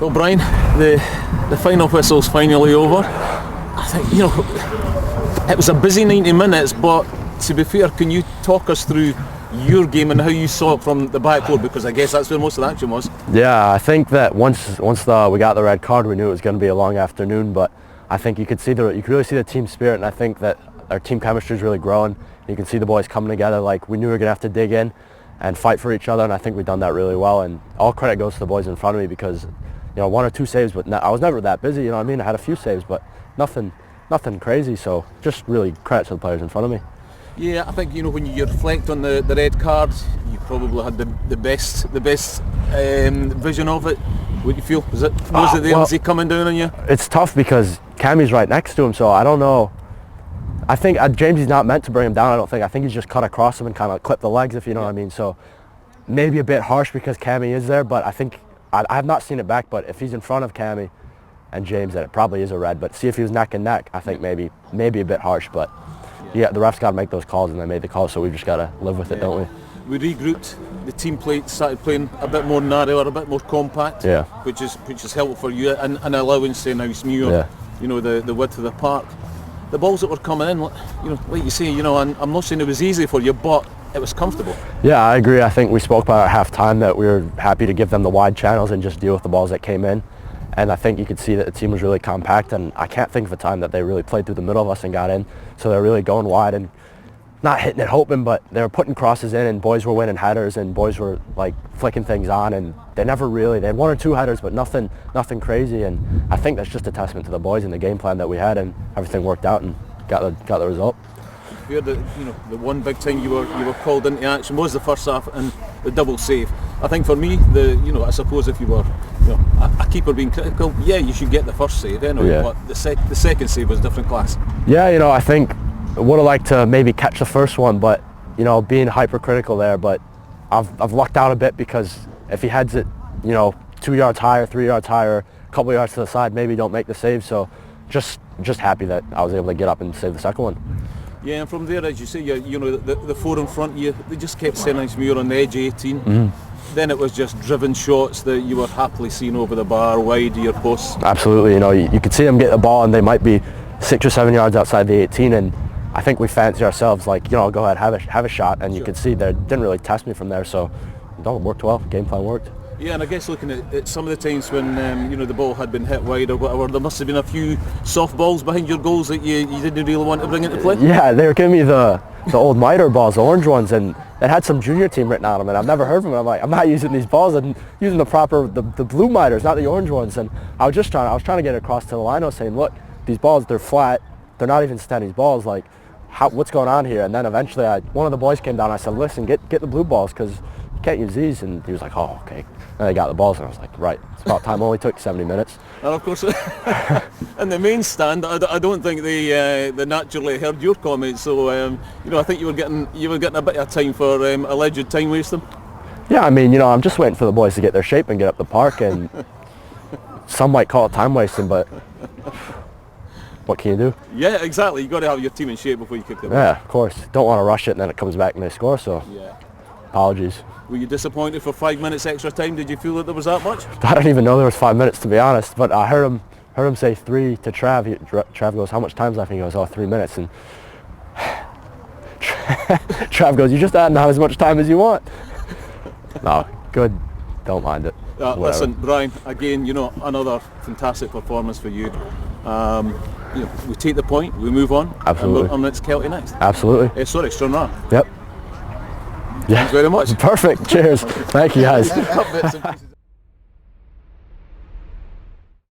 Well, Brian, the final whistle's finally over. I think, it was a busy 90 minutes, but to be fair, can you talk us through your game and how you saw it from the backboard? Because I guess that's where most of the action was. Yeah, I think that once we got the red card, we knew it was going to be a long afternoon, but I think you could really see the team spirit, and I think that our team chemistry is really growing. You can see the boys coming together. Like, we knew we were going to have to dig in and fight for each other, and I think we've done that really well, and all credit goes to the boys in front of me because one or two saves, but I was never that busy, I had a few saves, but nothing crazy, so just really credit to the players in front of me. Yeah, I think, when you reflect on the red card, you probably had the best vision of it. What do you feel? Was it the Lindsay coming down on you? It's tough because Cammy's right next to him, so I don't know. I think Jamesy's not meant to bring him down, I think he's just cut across him and kind of clipped the legs, if you know what I mean. So maybe a bit harsh because Cammy is there, but I think, I have not seen it back, but if he's in front of Cammy and James, then it probably is a red. But see if he was neck and neck, I think maybe a bit harsh, but yeah, the refs got to make those calls, and they made the calls, so we've just got to live with it, don't we? We regrouped. The team started playing a bit more narrow, a bit more compact, which is helpful for you, and allowing Stenhousemuir, the width of the park. The balls that were coming in, like you say, I'm not saying it was easy for you, but it was comfortable. Yeah, I agree. I think we spoke about at half-time that we were happy to give them the wide channels and just deal with the balls that came in. And I think you could see that the team was really compact, and I can't think of a time that they really played through the middle of us and got in. So they're really going wide and not hitting it hoping, but they were putting crosses in, and boys were winning headers, and boys were like flicking things on, and they had one or two headers, but nothing crazy. And I think that's just a testament to the boys and the game plan that we had, and everything worked out and got the result. The one big time you were called into action was the first half and the double save. I think for me, I suppose if you were a keeper being critical, you should get the first save anyway. But the second save was different class. Yeah, I think I would have liked to maybe catch the first one, but being hypercritical there. But I've lucked out a bit because if he heads it 2 yards higher, 3 yards higher, a couple yards to the side, maybe don't make the save. So just happy that I was able to get up and save the second one. Yeah, and from there, as you say, the four in front of you, they just kept Stenhousemuir on the edge of 18. Mm-hmm. Then it was just driven shots that you were happily seeing over the bar, wide of your posts. Absolutely, you could see them get the ball and they might be 6 or 7 yards outside the 18, and I think we fancy ourselves like, go ahead, have a shot, and you could see they didn't really test me from there, so it worked well, game plan worked. Yeah, and I guess looking at some of the times when the ball had been hit wide or whatever, there must have been a few soft balls behind your goals that you didn't really want to bring into play. Yeah, they were giving me the old miter balls, the orange ones, and it had some junior team written on them, and I've never heard of them. I'm like, I'm not using these balls. I'm using the blue miters, not the orange ones. And I was trying to get across to the line. I was saying, look, these balls, they're flat. They're not even Stenny's balls. Like, what's going on here? And then eventually, one of the boys came down. And I said, listen, get the blue balls because you can't use these. And he was like, oh, okay. And they got the balls, and I was like, right, it's about time. Only took 70 minutes. And of course, in the main stand, I don't think they naturally heard your comments. So I think you were getting a bit of time for alleged time wasting. Yeah, I'm just waiting for the boys to get their shape and get up the park, and some might call it time wasting, but what can you do? Yeah, exactly. You got to have your team in shape before you kick them. Yeah, of course. Don't want to rush it, and then it comes back and they score. So apologies. Were you disappointed for 5 minutes extra time? Did you feel that there was that much? I don't even know there was 5 minutes, to be honest. But I heard him say 3 to Trav. Trav goes, how much time's left? And he goes, 3 minutes. And Trav goes, you just add now as much time as you want. No, good. Don't mind it. Listen, Brian, again, another fantastic performance for you. We take the point, we move on. Absolutely. And it's Kelty next. Absolutely. Sorry, Stranraer. Yep. Thanks very much. Perfect. Cheers. Thank you, guys.